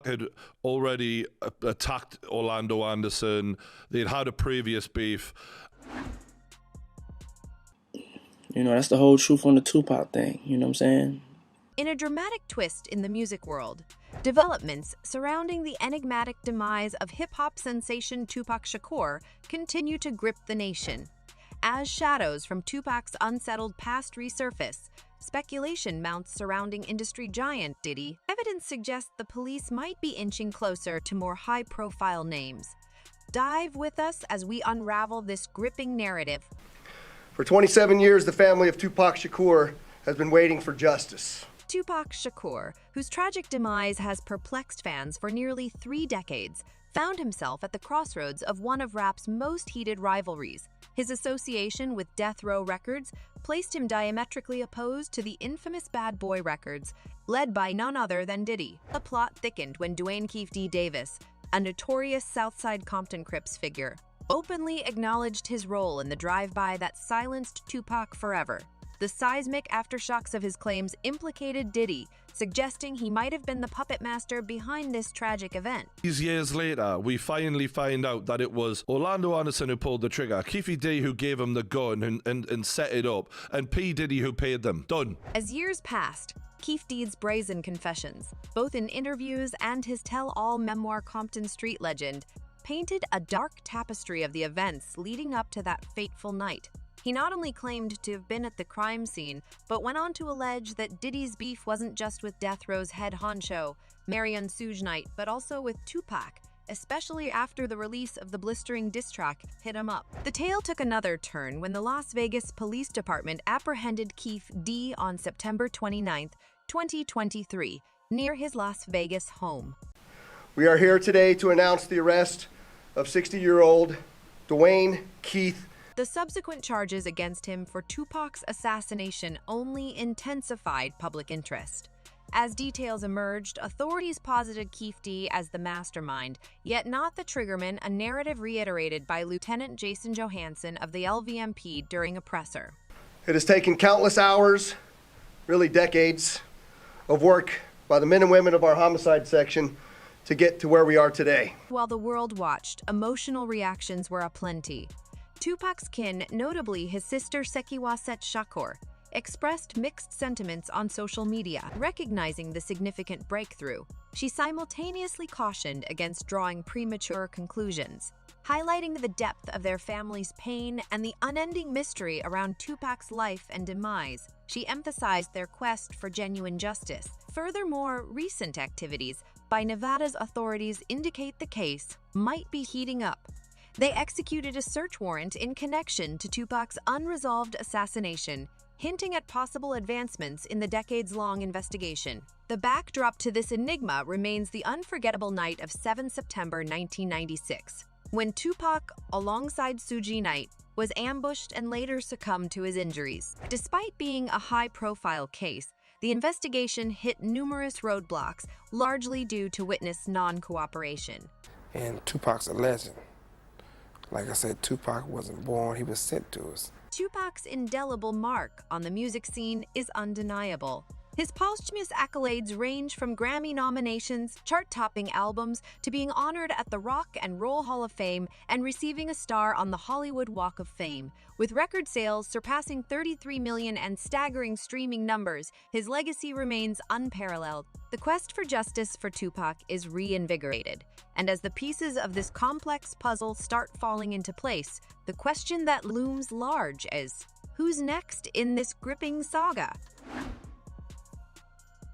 had already attacked Orlando Anderson. They'd had a previous beef. You know, that's the whole truth on the Tupac thing. You know what I'm saying? In a dramatic twist in the music world, developments surrounding the enigmatic demise of hip-hop sensation Tupac Shakur continue to grip the nation. As shadows from Tupac's unsettled past resurface, speculation mounts surrounding industry giant Diddy. Evidence suggests the police might be inching closer to more high-profile names. Dive with us as we unravel this gripping narrative. For 27 years, the family of Tupac Shakur has been waiting for justice. Tupac Shakur, whose tragic demise has perplexed fans for nearly 3 decades, found himself at the crossroads of one of rap's most heated rivalries. His association with Death Row Records placed him diametrically opposed to the infamous Bad Boy Records, led by none other than Diddy. The plot thickened when Dwayne "Keefe D. Davis, a notorious Southside Compton Crips figure, openly acknowledged his role in the drive-by that silenced Tupac forever. The seismic aftershocks of his claims implicated Diddy, suggesting he might have been the puppet master behind this tragic event. These years later, we finally find out that it was Orlando Anderson who pulled the trigger, Keefe D who gave him the gun and set it up, and P. Diddy who paid them. Done. As years passed, Keefe D's brazen confessions, both in interviews and his tell-all memoir Compton Street Legend, painted a dark tapestry of the events leading up to that fateful night. He not only claimed to have been at the crime scene, but went on to allege that Diddy's beef wasn't just with Death Row's head honcho, Marion Suge Knight, but also with Tupac, especially after the release of the blistering diss track, Hit 'Em Up. The tale took another turn when the Las Vegas Police Department apprehended Keefe D on September 29, 2023, near his Las Vegas home. We are here today to announce the arrest of 60-year-old Dwayne Keith. The subsequent charges against him for Tupac's assassination only intensified public interest. As details emerged, authorities posited Keefe D as the mastermind, yet not the triggerman, a narrative reiterated by Lieutenant Jason Johansson of the LVMP during a presser. It has taken countless hours, really decades, of work by the men and women of our homicide section to get to where we are today. While the world watched, emotional reactions were aplenty. Tupac's kin, notably his sister Sekiwa Set Shakur, expressed mixed sentiments on social media, recognizing the significant breakthrough. She simultaneously cautioned against drawing premature conclusions, highlighting the depth of their family's pain and the unending mystery around Tupac's life and demise. She emphasized their quest for genuine justice. Furthermore, recent activities by Nevada's authorities indicate the case might be heating up. They executed a search warrant in connection to Tupac's unresolved assassination, hinting at possible advancements in the decades-long investigation. The backdrop to this enigma remains the unforgettable night of 7 September 1996, when Tupac, alongside Suge Knight, was ambushed and later succumbed to his injuries. Despite being a high-profile case, the investigation hit numerous roadblocks, largely due to witness non-cooperation. And Tupac's a legend. Like I said, Tupac wasn't born, he was sent to us. Tupac's indelible mark on the music scene is undeniable. His posthumous accolades range from Grammy nominations, chart-topping albums, to being honored at the Rock and Roll Hall of Fame and receiving a star on the Hollywood Walk of Fame. With record sales surpassing 33 million and staggering streaming numbers, his legacy remains unparalleled. The quest for justice for Tupac is reinvigorated, and as the pieces of this complex puzzle start falling into place, the question that looms large is, who's next in this gripping saga?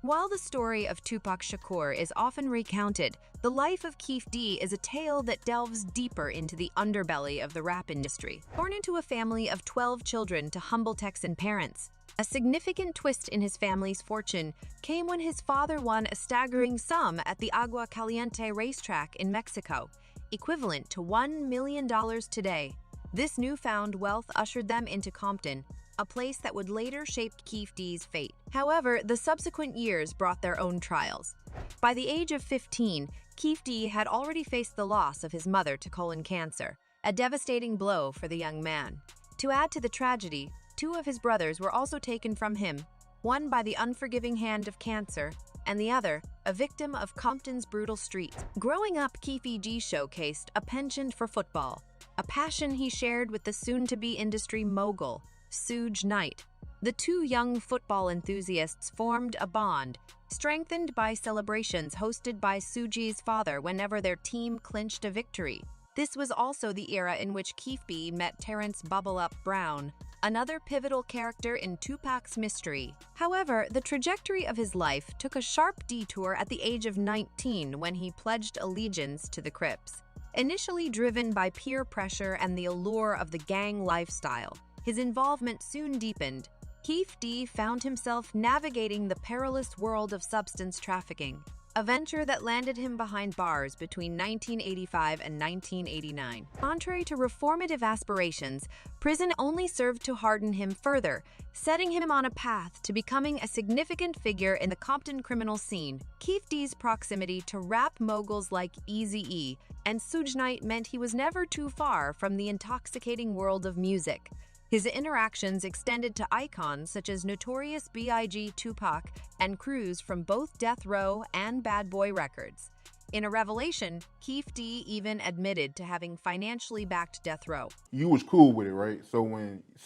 While the story of Tupac Shakur is often recounted, the life of Keefe D is a tale that delves deeper into the underbelly of the rap industry. Born into a family of 12 children to humble Texan parents, a significant twist in his family's fortune came when his father won a staggering sum at the Agua Caliente racetrack in Mexico, equivalent to $1 million today. This newfound wealth ushered them into Compton, a place that would later shape Keefe D's fate. However, the subsequent years brought their own trials. By the age of 15, Keefe D had already faced the loss of his mother to colon cancer, a devastating blow for the young man. To add to the tragedy, 2 of his brothers were also taken from him, one by the unforgiving hand of cancer, and the other, a victim of Compton's brutal streets. Growing up, Keefe D showcased a penchant for football, a passion he shared with the soon-to-be industry mogul, Suge Knight. The two young football enthusiasts formed a bond, strengthened by celebrations hosted by Suge's father whenever their team clinched a victory. This was also the era in which Keefe B met Terrence "Bubble Up" Brown, another pivotal character in Tupac's mystery. However, the trajectory of his life took a sharp detour at the age of 19 when he pledged allegiance to the Crips. Initially driven by peer pressure and the allure of the gang lifestyle, his involvement soon deepened. Keefe D found himself navigating the perilous world of substance trafficking, a venture that landed him behind bars between 1985 and 1989. Contrary to reformative aspirations, prison only served to harden him further, setting him on a path to becoming a significant figure in the Compton criminal scene. Keefe D's proximity to rap moguls like Eazy-E and Suge Knight meant he was never too far from the intoxicating world of music. His interactions extended to icons such as Notorious B.I.G., Tupac, and Cruz from both Death Row and Bad Boy Records. In a revelation, Keefe D even admitted to having financially backed Death Row. You was cool with it, right? So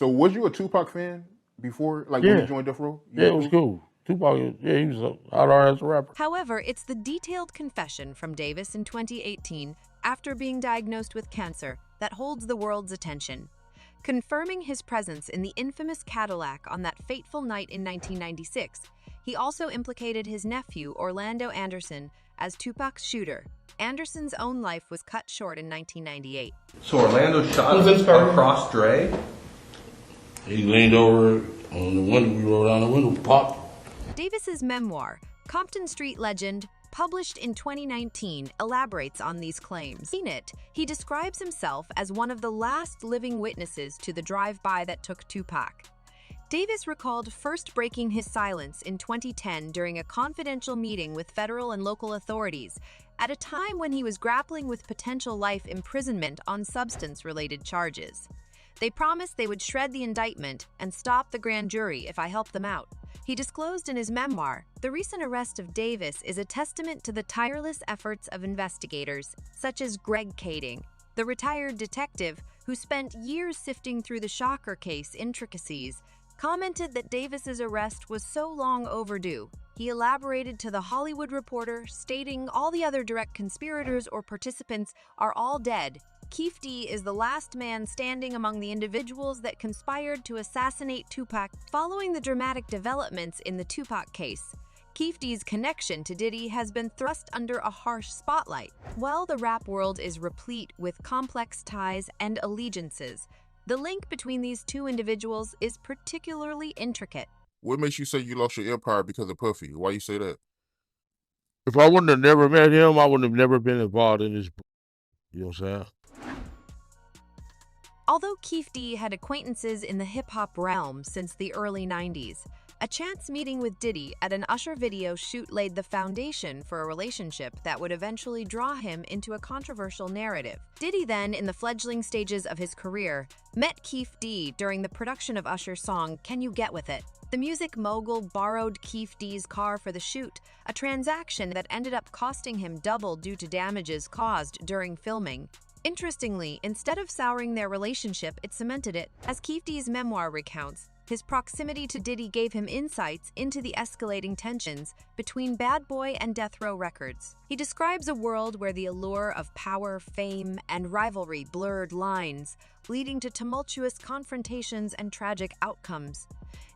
was you a Tupac fan before, like when you joined Death Row? Yeah, it was cool. Tupac, he was a hard-ass rapper. However, it's the detailed confession from Davis in 2018, after being diagnosed with cancer, that holds the world's attention. Confirming his presence in the infamous Cadillac on that fateful night in 1996, he also implicated his nephew, Orlando Anderson, as Tupac's shooter. Anderson's own life was cut short in 1998. So Orlando shot across Dre? He leaned over on the window, we rolled down the window, popped. Davis's memoir, Compton Street Legend, published in 2019, elaborates on these claims. In it, he describes himself as one of the last living witnesses to the drive-by that took Tupac. Davis recalled first breaking his silence in 2010 during a confidential meeting with federal and local authorities, at a time when he was grappling with potential life imprisonment on substance-related charges. They promised they would shred the indictment and stop the grand jury if I helped them out. He disclosed in his memoir, the recent arrest of Davis is a testament to the tireless efforts of investigators, such as Greg Kading, the retired detective who spent years sifting through the Shocker case intricacies, commented that Davis's arrest was so long overdue. He elaborated to The Hollywood Reporter, stating all the other direct conspirators or participants are all dead. Keefe D is the last man standing among the individuals that conspired to assassinate Tupac. Following the dramatic developments in the Tupac case, Keefe D's connection to Diddy has been thrust under a harsh spotlight. While the rap world is replete with complex ties and allegiances, the link between these two individuals is particularly intricate. What makes you say you lost your empire because of Puffy? Why you say that? If I wouldn't have never met him, I wouldn't have never been involved in this. You know what I'm saying? Although Keefe D had acquaintances in the hip-hop realm since the early 90s, a chance meeting with Diddy at an Usher video shoot laid the foundation for a relationship that would eventually draw him into a controversial narrative. Diddy then, in the fledgling stages of his career, met Keefe D during the production of Usher's song Can You Get With It? The music mogul borrowed Keefe D's car for the shoot, a transaction that ended up costing him double due to damages caused during filming. Interestingly, instead of souring their relationship, it cemented it. As Keefe D's memoir recounts, his proximity to Diddy gave him insights into the escalating tensions between Bad Boy and Death Row Records. He describes a world where the allure of power, fame, and rivalry blurred lines, leading to tumultuous confrontations and tragic outcomes.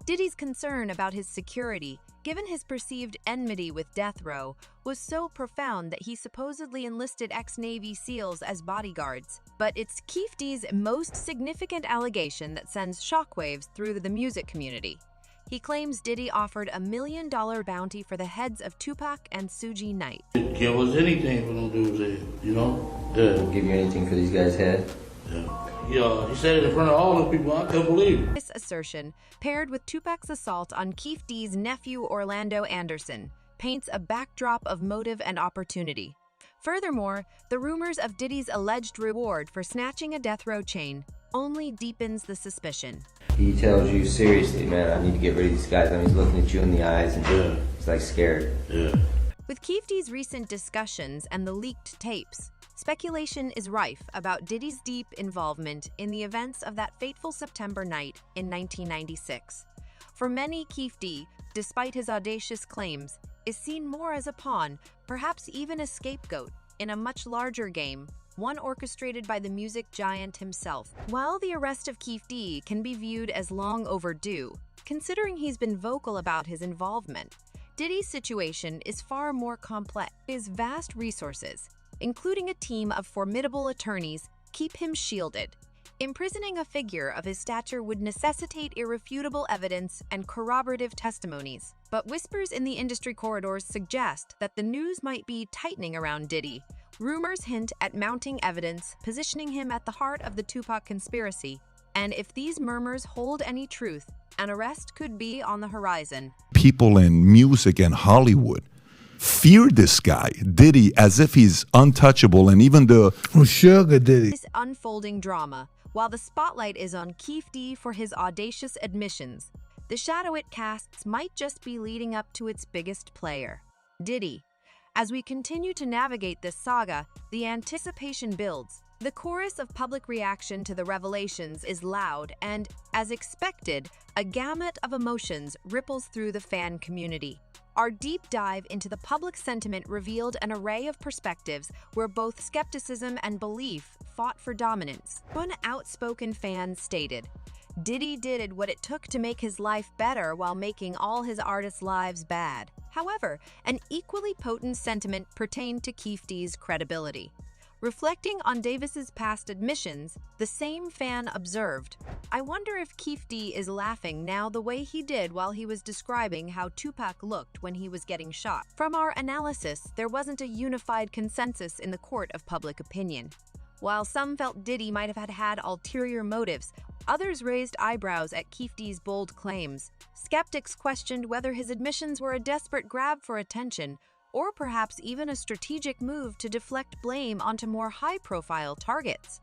Diddy's concern about his security, given his perceived enmity with Death Row, was so profound that he supposedly enlisted ex-Navy SEALs as bodyguards. But it's Keefe D's most significant allegation that sends shockwaves through the music community. He claims Diddy offered $1 million bounty for the heads of Tupac and Suge Knight. Give us anything for them dudes there, you know? He'll give you anything for these guys' head? Yeah, he said it in front of all the people. I couldn't believe it. This assertion, paired with Tupac's assault on Keefe D's nephew Orlando Anderson, paints a backdrop of motive and opportunity. Furthermore, the rumors of Diddy's alleged reward for snatching a Death Row chain only deepens the suspicion. He tells you, seriously, man, I need to get rid of these guys. I mean, he's looking at you in the eyes and he's like scared. Yeah. With Keefe D's recent discussions and the leaked tapes, speculation is rife about Diddy's deep involvement in the events of that fateful September night in 1996. For many, Keefe D, despite his audacious claims, is seen more as a pawn, perhaps even a scapegoat, in a much larger game, one orchestrated by the music giant himself. While the arrest of Keefe D can be viewed as long overdue, considering he's been vocal about his involvement, Diddy's situation is far more complex. His vast resources, including a team of formidable attorneys, keep him shielded. Imprisoning a figure of his stature would necessitate irrefutable evidence and corroborative testimonies. But whispers in the industry corridors suggest that the news might be tightening around Diddy. Rumors hint at mounting evidence, positioning him at the heart of the Tupac conspiracy. And if these murmurs hold any truth, an arrest could be on the horizon. People in music and Hollywood fear this guy, Diddy, as if he's untouchable, and even the Sugar Diddy. This unfolding drama, while the spotlight is on Keefe D for his audacious admissions, the shadow it casts might just be leading up to its biggest player, Diddy. As we continue to navigate this saga, the anticipation builds. The chorus of public reaction to the revelations is loud and, as expected, a gamut of emotions ripples through the fan community. Our deep dive into the public sentiment revealed an array of perspectives where both skepticism and belief fought for dominance. One outspoken fan stated, "Diddy did what it took to make his life better while making all his artists' lives bad." However, an equally potent sentiment pertained to Keefe D's credibility. Reflecting on Davis's past admissions, the same fan observed, "I wonder if Keefe D is laughing now the way he did while he was describing how Tupac looked when he was getting shot." From our analysis, there wasn't a unified consensus in the court of public opinion. While some felt Diddy might have had ulterior motives, others raised eyebrows at Keefe D's bold claims. Skeptics questioned whether his admissions were a desperate grab for attention, or perhaps even a strategic move to deflect blame onto more high-profile targets.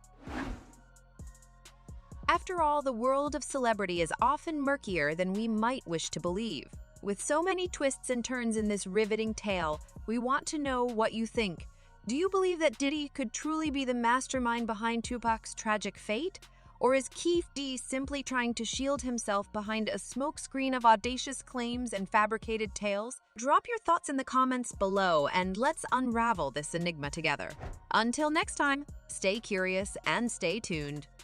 After all, the world of celebrity is often murkier than we might wish to believe. With so many twists and turns in this riveting tale, we want to know what you think. Do you believe that Diddy could truly be the mastermind behind Tupac's tragic fate? Or is Keefe D simply trying to shield himself behind a smokescreen of audacious claims and fabricated tales? Drop your thoughts in the comments below and let's unravel this enigma together. Until next time, stay curious and stay tuned.